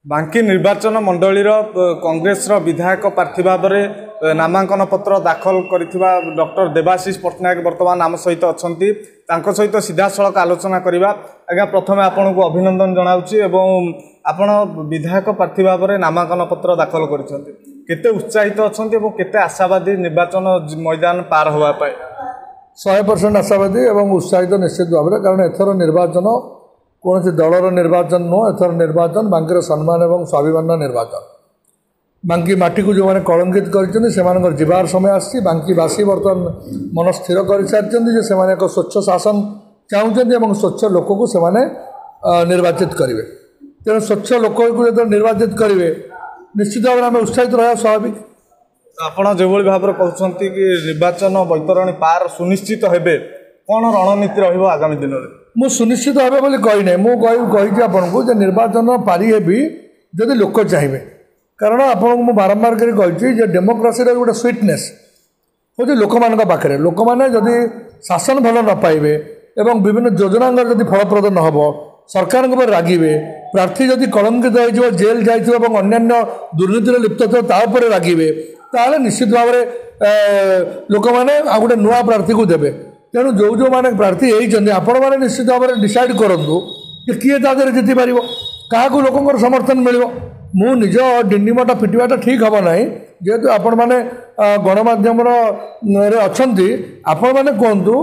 बांकी निर्वाचन मंडलीर कांग्रेस विधायक प्रार्थी भाव में नामांकन पत्र दाखल करिथिबा डॉक्टर देवाशीष पट्टनायक वर्तमान आम सहित अच्छी सहित सीधा सड़क आलोचना करवा। आज्ञा प्रथम आपन को अभिनंदन जनाऊँगी एवं आपण विधायक प्रार्थी भाव में नामांकन पत्र दाखल करते उत्साहित अच्छा केते आशावादी निर्वाचन मैदान पार होगा 100% आशावादी एवं उत्साहित निश्चित भाव में, कारण एथर निर्वाचन कौन दलर निर्वाचन नुह, एथर निर्वाचन बांकीर सम्मान और स्वाभिमान निर्वाचन। बांकी माटी को जो मैंने कलंकित कर जीवार समय आसी बांकीवासी बर्तमान मन स्थिर कर सारी से एक स्वच्छ शासन चाहते स्वच्छ लोक को सेमाने निर्वाचित करेंगे। तेणु स्वच्छ लोक को जो निर्वाचित करेंगे निश्चित भाव में आम उत्साहित रहा स्वाभाविक। आपड़ जो भाव में कहते कि निर्वाचन बैतरणी पार सुनिश्चित हेबे, कौन रणनीति रहिबो आगामी दिन में? मु सुनिश्चित भाव बोली कही ना, मुझे आपन को निर्वाचन पारी हेबी जदि लोक चाहिए, कारण आपको मुझे बारंबार कही डेमोक्रेसी गोटे स्वीटनेस हूँ लोक मान पाखे। लोक मैंने जदि शासन भल न पाइबे एवं विभिन्न योजना जदि फलप्रद न हो, सरकार पर रागिबे, प्रार्थी जदि कलंकित हो जेल जाइथिबो एवं अन्यान्य दुर्नीति लिप्त थे रागिबे, ताले निश्चित भाव में लोक मैंने आ गोटे नुआ प्रार्थी को देवे। तेणु जो जो माने प्रार्थी होती आपण मैंने निश्चित भाव में डिसाइड करूँ कि किए तादेह जीति पार, क्या लोक समर्थन मिल। मु निज डिंडीमटा फिटाटा ठीक हम ना, जेहेतु आपण मैंने गणमाध्यम अच्छा आपण मैंने कहतु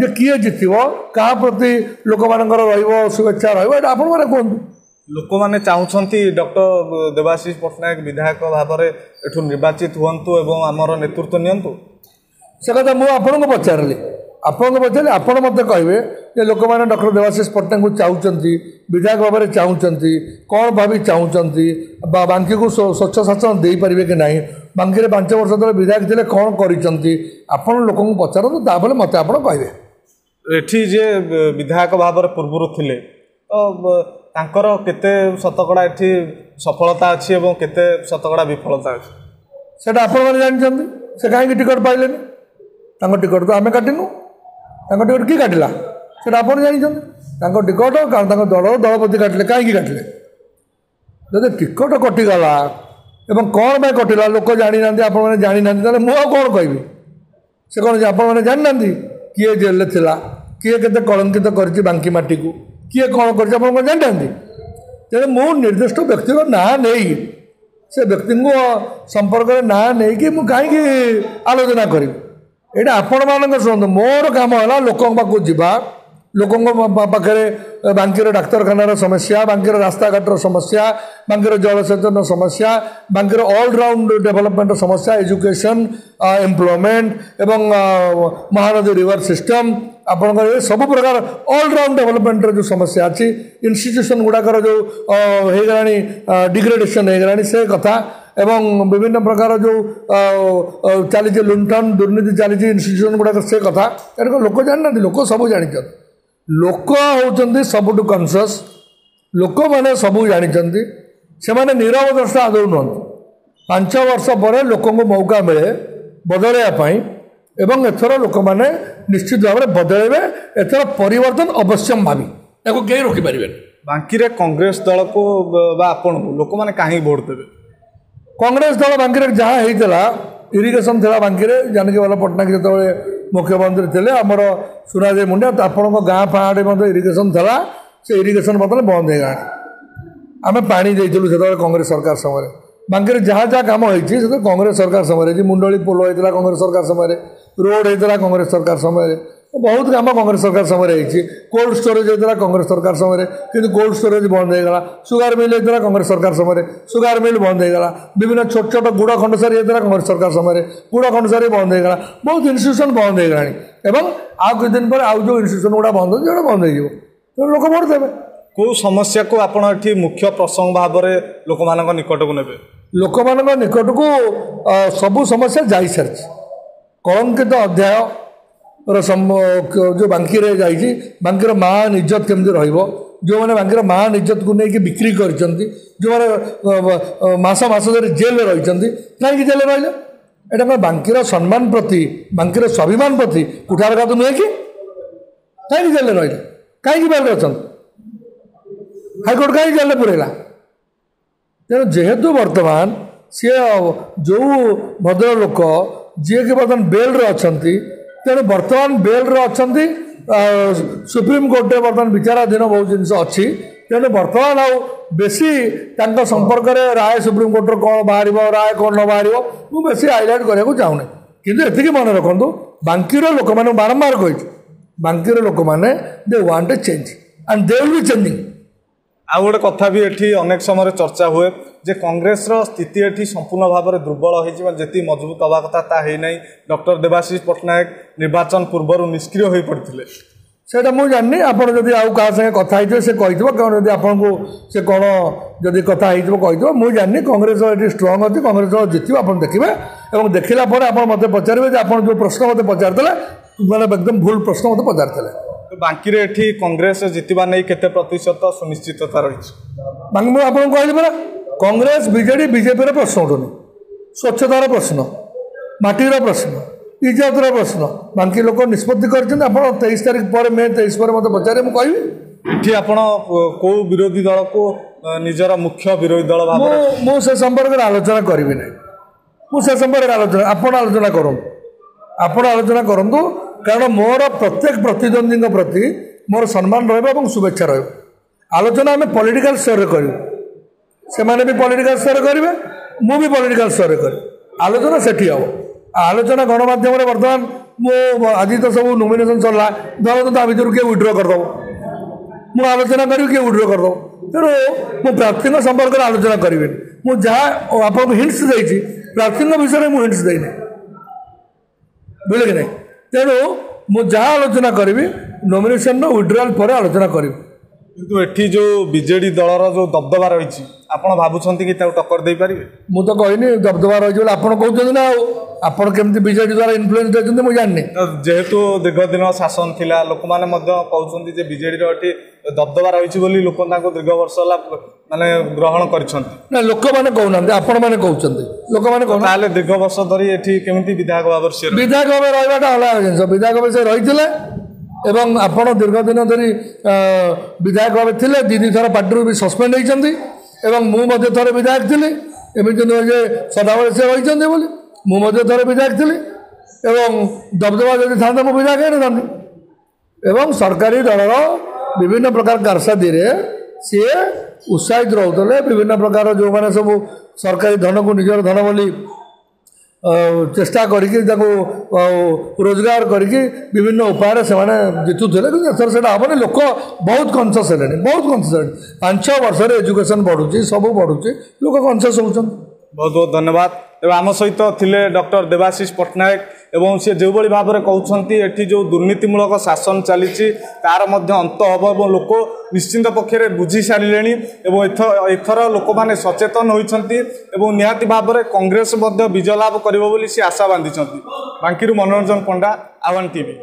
जे किए जितब क्या प्रति लोक मान शुभेच्छा रहा कहतु। लोक मैंने चाहते डॉक्टर देवाशीष पट्टनायक विधायक भाव में एठू निर्वाचित हुंतु एवं आमर नेतृत्व नियंतु। से कथा मुझे आपको पचारि आपण मत कहे कि लोक मैंने डॉक्टर देवाशीष पट्टनायक को चाहते विधायक भाव में चाहते कौन भावी चाहते बांकी को स्वच्छ शासन दे पारे कि नहीं, बांकी 5 वर्ष तक विधायक थे कौन कर लोक पचारत तापर मत आप कहे। एठी जे विधायक भाव में पूर्व थे तो केते शतकड़ा एठी सफलता अच्छी और केते शतकड़ा विफलता अच्छी से आपण जानते से कहीं टिकट पाइले टिकट तो आम काटिनु, टिकट किए काटिला से आप जानते टिकट दल दलपति काटिले कहीं काटिले। जब टिकट कटिगला एवं कौन पर कटिला लोक जानी ना आप जानी ना मुझे कौन कहि से कौन आप जाना किए जेल थिला, किए केते कलंकित कर बांकी माटी को किए कौन कर जानते। तेणु मु निर्दिष्ट व्यक्ति ना नहीं से व्यक्ति को संपर्क में ना नहीं कि कहीं आलोचना करी। यहाँ आपण मान शुणु, मोर काम है लोक पाक जावा, लोक पाखे बांकीर डाक्तखानार समस्या, बांकीर रास्ताघाटर समस्या, बांकीर जलसेचन समस्या, बांकीर ऑलराउंड डेवलपमेंट समस्या, एजुकेशन, एम्प्लॉयमेंट एवं महानदी रिवर सिस्टम आपंकर सब प्रकार ऑलराउंड डेवलपमेंट जो समस्या अच्छी, इंस्टीट्यूशन गुड़ाकर जो होगा डिग्रेडेशन होगा से कथा एवं विभिन्न प्रकार जो चली लुंठन दुर्नीति चली इंस्टीट्यूशन गुड़ाक से कथा लोक जाना, लोक सब जानते। लोक होती सबुठ कनसीयस, लोक मैंने सबू जानते, से नीरव द्रष्टा आदौ नुहत। 5 वर्ष पर लोक मौका मिले बदलवाई एवं एथर लोक मैंने निश्चित भाव में बदलेबे, एथर परिवर्तन अवश्यम भावी या कहीं रोकीपर। बांकी कांग्रेस दल को आपण लोक मैंने कहीं भोट देवे? कांग्रेस दल बांकी जहाँ होता इरिगेशन था बांकी जानकी वाला पट्टनायक जो मुख्यमंत्री थे आमर सुनादेवी मुंडा आपण गाँ फाँड़े इरिगेशन था, से इरिगेशन बदल बंद हो गला। आम पा देलु से कांग्रेस सरकार समय बांकी जहाँ जहाँ कम होती कांग्रेस सरकार समय मुंडली पोल होता कांग्रेस सरकार समय, रोड होता कांग्रेस सरकार समय, बहुत कम कांग्रेस सरकार समय होती। कोल्ड स्टोरेज होता कांग्रेस सरकार समय कि कोल्ड स्टोरेज बंद हो गला। सुगार मिल होता कांग्रेस सरकार समय, सुगार मिल बंद हो गला। विभिन्न छोट छोट गुड़ खंडसारी होता कांग्रेस सरकार समय, गुड़ खंडसारी बंद हो गला। बहुत इंस्टीट्यूशन बंद हो गला आउ कुछ दिन पर आउ जो इंस्टीट्यूशन गुड़ा बंद हो बंद हो लोक भोट देवे। कौ समस्या को आप मुख्य प्रसंग भाव में लोक मान निकट को ने? लोक मान निकट को सबू समस्या जा सारी कलंकित अध्याय जो बांकी जाइए, बांकीर मान इज्जत केमती जो मैंने बांकीर मान इज्जत को लेकिन बिक्री कर जो मैंने मास धरी जेल रही कहीं जेल रही यहाँ बांकीर सम्मान प्रति बांकीर स्वाभिमान प्रति कुठारघात नुहे कि कहीं जेल रही कहीं बाहर अच्छा हाईकोर्ट कहीं जेल पुरेला ତେଣୁ ଯେହେତୁ ବର୍ତ୍ତମାନ ସିଏ ଯେଉଁ ଭଦ୍ରଲୋକ ଯିଏକି ବର୍ତ୍ତମାନ ବେଲ୍ରେ ଅଛନ୍ତି, ତେଣୁ ବର୍ତ୍ତମାନ ବେଲ୍ରେ ଅଛନ୍ତି, ସୁପ୍ରିମକୋର୍ଟରେ ବର୍ତ୍ତମାନ ବିଚାରାଧୀନ ବହୁତ ଜିନିଷ ଅଛି। ତେଣୁ ବର୍ତ୍ତମାନ ଆଉ ବେଶୀ ତାଙ୍କ ସମ୍ପର୍କରେ ରାୟ ସୁପ୍ରିମକୋର୍ଟର କ'ଣ ବାହାରିବ, ରାୟ କ'ଣ ନ ବାହାରିବ, ମୁଁ ବେଶୀ ହାଇଲାଇଟ୍ କରିବାକୁ ଚାହୁଁନି। କିନ୍ତୁ ଏତିକି ମନେ ରଖନ୍ତୁ, ବାଙ୍କିର ଲୋକମାନେ ବାରମ୍ବାର କହିଛି, ବାଙ୍କିର ଲୋକମାନେ they want a change and they will be changing. ଆଉ ଗୋଟେ କଥା ବି ଏଠି ଅନେକ ସମୟରେ ଚର୍ଚ୍ଚା ହୁଏ ଯେ କଂଗ୍ରେସର ସ୍ଥିତି ଏଠି ସମ୍ପୂର୍ଣ୍ଣ ଭାବରେ ଦୁର୍ବଳ ହୋଇଛି, ଯେତିକି ମଜବୁତ ହେବା କଥା ତାହା ହେଇନାହିଁ। ଡକ୍ଟର ଦେବାଶିଷ ପଟ୍ଟନାୟକ ନିର୍ବାଚନ ପୂର୍ବରୁ ନିଷ୍କ୍ରିୟ ହୋଇପଡ଼ିଥିଲେ। ସେଇଟା ମୁଁ ଜାଣିନି, ଆପଣ ଯଦି ଆଉ କାହା ସାଙ୍ଗେ କଥା ହେଇଥିବେ ସେ କହିଥିବ, କାରଣ ଯଦି ଆପଣଙ୍କୁ ସେ କ'ଣ ଯଦି କଥା ହେଇଥିବ କହିଥିବ, ମୁଁ ଜାଣିନି। କଂଗ୍ରେସ ଏଠି ଷ୍ଟ୍ରଙ୍ଗ ଅଛି, କଂଗ୍ରେସ ଜିତିବ, ଆପଣ ଦେଖିବେ। ଏବଂ ଦେଖିଲା ପରେ ଆପଣ ମୋତେ ପଚାରିବେ ଯେ ଆପଣ ଯେଉଁ ପ୍ରଶ୍ନ ମୋତେ ପଚାରିଥିଲେ ମାନେ ଏକଦମ ଭୁଲ ପ୍ରଶ୍ନ ମୋତେ ପଚାରିଥିଲେ। ବାଙ୍କିରେ ଏଠି କଂଗ୍ରେସ ଜିତିବା ନେଇ କେତେ ପ୍ରତିଶତ ସୁନିଶ୍ଚିତତା ରହିଛି? ବାଙ୍କି ମୁଁ ଆପଣଙ୍କୁ କହିଲି ପରା, କଂଗ୍ରେସ ବିଜେଡ଼ି ବିଜେପିର ପ୍ରଶ୍ନ ଉଠୁନି, ସ୍ୱଚ୍ଛତାର ପ୍ରଶ୍ନ, ମାଟିର ପ୍ରଶ୍ନ, ଇଜ୍ଜତର ପ୍ରଶ୍ନ ବାଙ୍କି ଲୋକ ନିଷ୍ପତ୍ତି କରିଛନ୍ତି। ଆପଣ 23 ତାରିଖ ପରେ ମେ 23 ପରେ ମୋତେ ପଚାରିବେ, ମୁଁ କହିବି। ଏଠି ଆପଣ କେଉଁ ବିରୋଧୀ ଦଳକୁ ନିଜର ମୁଖ୍ୟ ବିରୋଧୀ ଦଳ ଭାବରେ? ମୁଁ ସେ ସମ୍ପର୍କରେ ଆଲୋଚନା କରିବି ନାହିଁ। ମୁଁ ସେ ସମ୍ପର୍କରେ ଆପଣ ଆଲୋଚନା କରନ୍ତୁ, ଆପଣ ଆଲୋଚନା କରନ୍ତୁ, କାରଣ ମୋର ପ୍ରତ୍ୟେକ ପ୍ରତିଦ୍ୱନ୍ଦ୍ୱୀଙ୍କ ପ୍ରତି ମୋର ସମ୍ମାନ ରହିବ ଏବଂ ଶୁଭେଚ୍ଛା ରହିବ। ଆଲୋଚନା ଆମେ ପଲିଟିକାଲ ସ୍ତରରେ କରିବୁ, ସେମାନେ ବି ପଲିଟିକାଲ ସ୍ତରରେ କରିବେ, ମୁଁ ବି ପଲିଟିକାଲ ସ୍ତରରେ କରିବି। ଆଲୋଚନା ସେଠି ହେବ। ଆଲୋଚନା ଗଣମାଧ୍ୟମରେ ବର୍ତ୍ତମାନ ମୁଁ ଆଜି ତ ସବୁ ନୋମିନେସନ୍ ସରିଲା, ଧରନ୍ତୁ ତା ଭିତରୁ କିଏ ୱିଡ୍ର କରିଦେବ, ମୁଁ ଆଲୋଚନା କରିବି, କିଏ ୱିଡ୍ର କରିଦେବ। ତେଣୁ ମୁଁ ପ୍ରାର୍ଥୀଙ୍କ ସମ୍ପର୍କରେ ଆଲୋଚନା କରିବିନି। ମୁଁ ଯାହା ଆପଣଙ୍କୁ ହିଣ୍ଟସ୍ ଦେଇଛି, ପ୍ରାର୍ଥୀଙ୍କ ବିଷୟରେ ମୁଁ ହିଣ୍ଟସ୍ ଦେଇନି, ବୁଝିଲେ କି ନାହିଁ? ତେଣୁ ମୁଁ ଯାହା ଆଲୋଚନା କରିବି ନୋମିନେସନ୍ର ୱିଡ୍ରଆଲ୍ ପରେ ଆଲୋଚନା କରିବି। କିନ୍ତୁ ଏଠି ଯେଉଁ ବିଜେଡି ଦଳର ଯେଉଁ ଦବଦବା ରହିଛି, ଆପଣ ଭାବୁଛନ୍ତି କି ତାକୁ ଟକ୍କର ଦେଇପାରିବେ? ମୁଁ ତ କହିନି ଦବଦବା ରହିଛି ବୋଲି, ଆପଣ କହୁଛନ୍ତି ନା। ଆଉ ଆପଣ କେମିତି ବିଜେଡି ଦ୍ୱାରା ଇନଫ୍ଲୁଏନ୍ସ ଦେଇଛନ୍ତି ମୁଁ ଜାଣିନି। ଯେହେତୁ ଦୀର୍ଘ ଦିନ ଶାସନ ଥିଲା, ଲୋକମାନେ ମଧ୍ୟ କହୁଛନ୍ତି ଯେ ବିଜେଡିର ଏଠି ଦବଦବା ରହିଛି ବୋଲି ଲୋକ ତାଙ୍କୁ ଦୀର୍ଘ ବର୍ଷ ହେଲା ମାନେ ଗ୍ରହଣ କରିଛନ୍ତି। ନା, ଲୋକମାନେ କହୁନାହାନ୍ତି, ଆପଣମାନେ କହୁଛନ୍ତି। ଲୋକମାନେ କହୁନାହାନ୍ତି। ତାହେଲେ ଦୀର୍ଘ ବର୍ଷ ଧରି ଏଠି କେମିତି ବିଧାୟକ ଭାବରେ ସେ ବିଧାୟକ ଭାବେ ରହିବାଟା ଅଲଗା ଜିନିଷ। ବିଧାୟକ ଭାବେ ସେ ରହିଥିଲେ ଏବଂ ଆପଣ ଦୀର୍ଘ ଦିନ ଧରି ବିଧାୟକ ଭାବେ ଥିଲେ, ଦୁଇ ଥର ପାର୍ଟିରୁ ବି ସସ୍ପେଣ୍ଡ ହୋଇଛନ୍ତି ଏବଂ ମୁଁ ମଧ୍ୟ ଥରେ ବିଧାୟକ ଥିଲି। ଏମିତି ନୁହେଁ ଯେ ସଦାବେଳେ ସେ ରହିଛନ୍ତି ବୋଲି, ମୁଁ ମଧ୍ୟ ଥରେ ବିଧାୟକ ଥିଲି ଏବଂ ଦବଦବା ଯଦି ଥାନ୍ତା ମୁଁ ବିଧାୟକ ହେଇନଥାନ୍ତି। ଏବଂ ସରକାରୀ ଦଳର ବିଭିନ୍ନ ପ୍ରକାର କାରସାଦିରେ ସିଏ ଉତ୍ସାହିତ ରହୁଥିଲେ। ବିଭିନ୍ନ ପ୍ରକାର ଯେଉଁମାନେ ସବୁ ସରକାରୀ ଧନକୁ ନିଜର ଧନ ବୋଲି ଚେଷ୍ଟା କରିକି ତାକୁ ରୋଜଗାର କରିକି ବିଭିନ୍ନ ଉପାୟରେ ସେମାନେ ଜିତୁଥିଲେ। କିନ୍ତୁ ଏଥର ସେଇଟା ହେବନି। ଲୋକ ବହୁତ କନସିୟସ୍ ହେଲେଣି, ବହୁତ କନସିୟସ୍ ହେଲେଣି। 5-6 ବର୍ଷରେ ଏଜୁକେସନ୍ ବଢ଼ୁଛି, ସବୁ ବଢ଼ୁଛି, ଲୋକ କନସିୟସ୍ ହେଉଛନ୍ତି। ବହୁତ ବହୁତ ଧନ୍ୟବାଦ। ଏବେ ଆମ ସହିତ ଥିଲେ ଡକ୍ଟର ଦେବାଶିଷ ପଟ୍ଟନାୟକ ଏବଂ ସେ ଯେଉଁଭଳି ଭାବରେ କହୁଛନ୍ତି ଏଠି ଯେଉଁ ଦୁର୍ନୀତିମୂଳକ ଶାସନ ଚାଲିଛି ତାର ମଧ୍ୟ ଅନ୍ତ ହେବ ଏବଂ ଲୋକ ନିଶ୍ଚିନ୍ତ ପକ୍ଷରେ ବୁଝି ସାରିଲେଣି ଏବଂ ଏଥର ଲୋକମାନେ ସଚେତନ ହୋଇଛନ୍ତି ଏବଂ ନିହାତି ଭାବରେ କଂଗ୍ରେସ ମଧ୍ୟ ବିଜୟ ଲାଭ କରିବ ବୋଲି ସେ ଆଶା ବାନ୍ଧିଛନ୍ତି। ବାଙ୍କିରୁ ମନୋରଞ୍ଜନ ପଣ୍ଡା, ଆହ୍ୱାନ ଟିଭି।